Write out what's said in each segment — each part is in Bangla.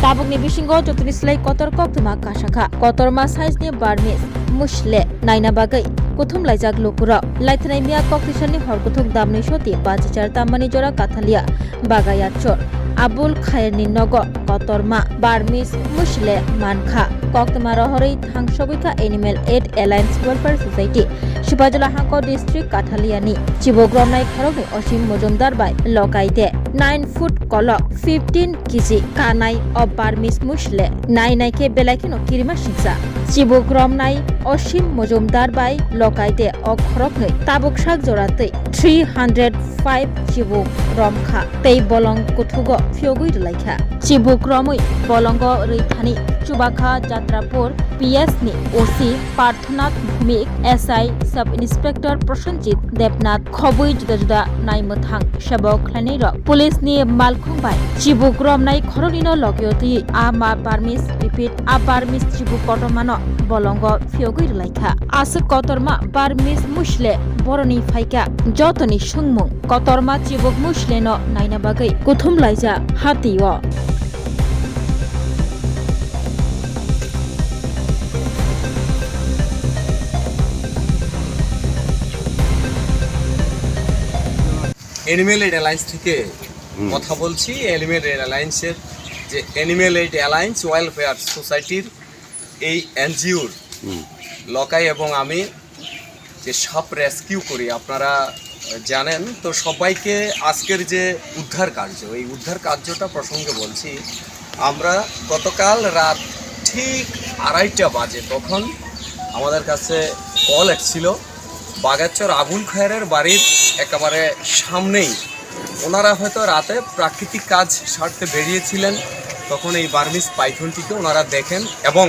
tabukni bisingo jotoni slai kotor koktuma kasakha kotorma size ni barmis musle naina bagai kuthum laijak lukura laithnai miya koktisani horkuthuk damni soti 5000 tammani jora kathalia bagayachor Abul Khairni Nogo Kotorma Barmis Musle Mankha Koktuma Rohori Thangsoguika Animal Aid Alliance Welfare Society Shibajula Hanko District Kathaliani Chibogromnai Khorogni Osim Mojumdar by Lokaide 9 foot kolok 15 kg Kanai of Barmis Musle 9 ke Belakino Kirima Shiksa Chibogromnai Osim Mojumdar by Lokaide of Khorognoi Tabuk Shak Jorate 305 Chibuk Romkha Tei Bolong Kuthugo Fiogui Laika Chibuk Romui Bolongo Rithani Chubakha Jatrapur PS ni OC Parthnath Bhumik SI Sub Inspector Prosenjit Debnath Khobui Juda Juda Naimuthang Shabok Khlaneiro Police ni Malkhungbai Chibuk Romnai Khoronino Logioti Ama Barmis Repeat A Barmis Chibuk Kotormano Bolongo Fiogui Laika Asuk Kotorma Barmis Musle Boroni Faika Jotoni Shungmung Kotorma Chibuk Musleno Naina Bagai Kuthum Laija Hatiwa animal aid alliance থেকে কথা বলছি। অ্যানিমেল এইড অ্যালায়েন্সের যে অ্যানিমেল এইড অ্যালায়েন্স ওয়েলফেয়ার সোসাইটির এই এনজিওর লকাই এবং আমি যে সাপ রেস্কিউ করি আপনারা জানেন। তো সবাইকে আজকের যে উদ্ধার কার্য এই উদ্ধার কার্যটা প্রসঙ্গে বলছি। আমরা গতকাল রাত ঠিক 2:30 বাজে তখন আমাদের কাছে কল এসেছিল বাগাচর আবুল খায়ের বাড়ির একেবারে সামনেই ওনারা হয়তো রাতে প্রাকৃতিক কাজ সারতে বেরিয়েছিলেন, তখন এই বার্মিস পাইথনটিকে ওনারা দেখেন এবং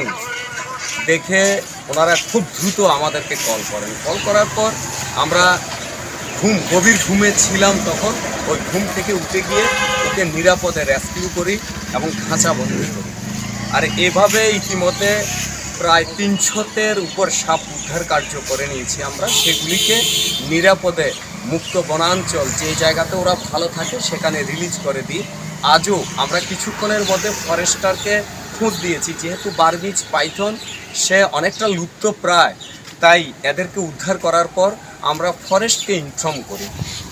দেখে ওনারা খুব দ্রুত আমাদেরকে কল করেন। কল করার পর আমরা গভীর ঘুমে ছিলাম, তখন ওই ঘুম থেকে উঠে গিয়ে ওকে নিরাপদে রেস্কিউ করি এবং খাঁচাবন্দি করি। আর এভাবে ইতিমধ্যে প্রায় 300-এর উপর সাপ উদ্ধার কার্য করে নিয়েছি আমরা। সেগুলিকে নিরাপদে মুক্ত বনাঞ্চল যে জায়গাতে ওরা ভালো থাকে সেখানে রিলিজ করে দিই। আজও আমরা কিছুক্ষণের মধ্যে ফরেস্টারকে খোঁজ দিয়েছি, যেহেতু বার্মিজ পাইথন সে অনেকটা লুপ্ত প্রায়, তাই এদেরকে উদ্ধার করার পর আমরা ফরেস্টকে ইনফর্ম করি।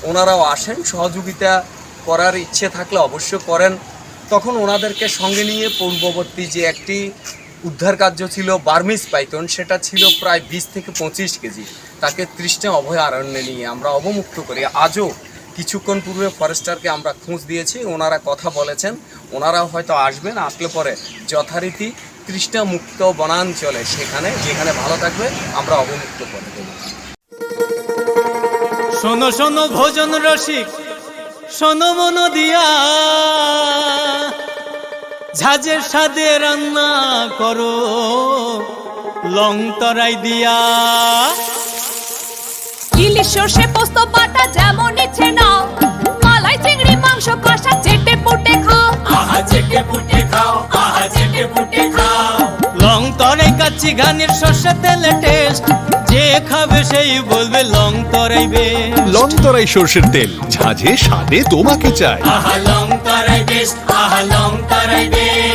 ওনারাও আসেন, সহযোগিতা করার ইচ্ছে থাকলে অবশ্য করেন। তখন ওনাদেরকে সঙ্গে নিয়ে পূর্ববর্তী যে একটি উদ্ধার কার্য ছিল বার্মিজ পাইথন, সেটা ছিল প্রায় 20 থেকে 25 কেজি, তাকে তৃষ্ণা অভয়ারণ্যে নিয়ে আমরা অবমুক্ত করি। আজও কিছুক্ষণ পূর্বে ফরেস্টারকে আমরা খোঁজ দিয়েছি, ওনারা কথা বলেছেন ওনারাও হয়তো আসবেন, আসলে পরে যথারীতি তৃষ্ণা মুক্ত বনাঞ্চলে সেখানে যেখানে ভালো থাকবে আমরা অবমুক্ত করে দেব। শোনো শোনো ভোজন রসিক, শোনো মন দিয়া, ঝাঁঝের সাদে রান্না করো লং তরাই দিয়া। ইলিশ সর্ষে পোস্ত বাটা যেমন ইচ্ছে নাও, মালাই চিংড়ি মাংস কষা চেটে পুটে খাও, আহা চেটে পুটে খাও, আহা চেটে পুটে খাও। লং তরাই কাচ্চি ঘানির সর্ষে তেলে টেস্ট, যে খাবে সেই বলবে লং তরাই বেস্ট। লং তরাই সর্ষের তেল, ঝাঁঝে স্বাদে তোমাকে চাই। আহা লং তরাই বেস্ট, আহা লং তরাই বেস্ট।